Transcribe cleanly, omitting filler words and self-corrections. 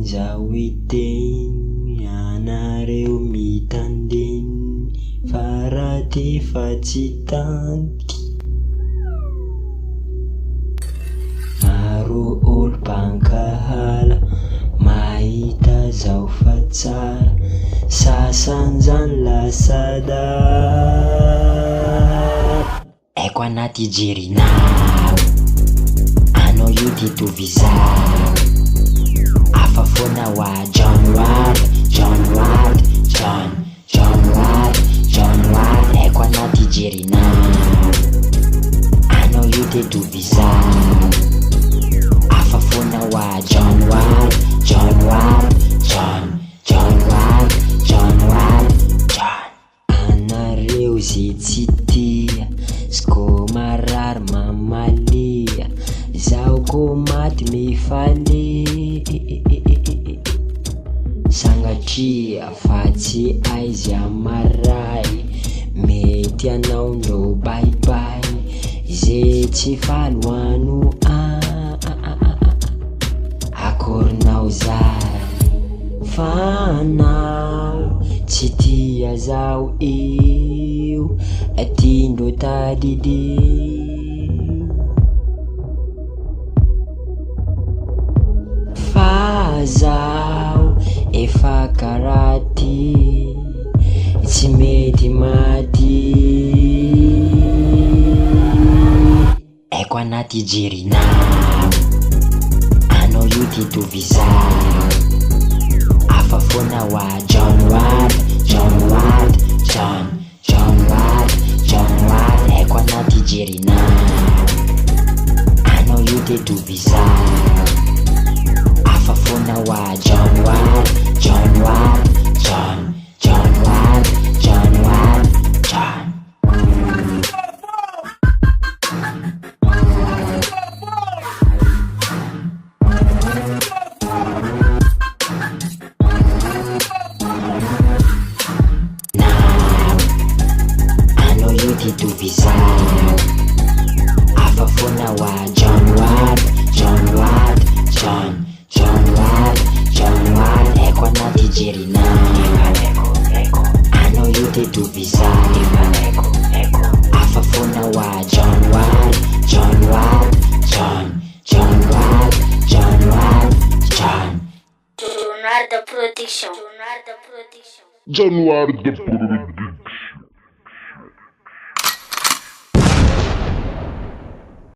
Zao iteny anareo mitandeny fa raha ty fa tsy tanty. Maro olo mpankahala mahita zao fa tsara, sasany zany lasa dara. Eko anaty jerinao, anao io ty tovizao, afa foana wa John Ward. Eko anaty jerinao, anao io ty tovizao, afa foana wa John Ward. Anareo zay tsy tia sko marary mamalia, zaho ko maty mifalia, sangatria fa tsy aizy amaray, mety anao ndro baibai, zay tsy faloano akorinao zay, fa anao tsy tia zao io, tiandro tadidio. Fa zao efa karaty, tsy mety maty. Eko anaty jerinao, anao io ty tovizao, afa foana wa John Ward. Eko anaty jerinao, anao io ty tovizao, afa foana wa John Ward. Anao io ty tovizao, afa foana wa John Ward. Eko anaty jerinao, anao io ty tovizao, afa foana wa John Ward. John Ward Production. John Ward Production.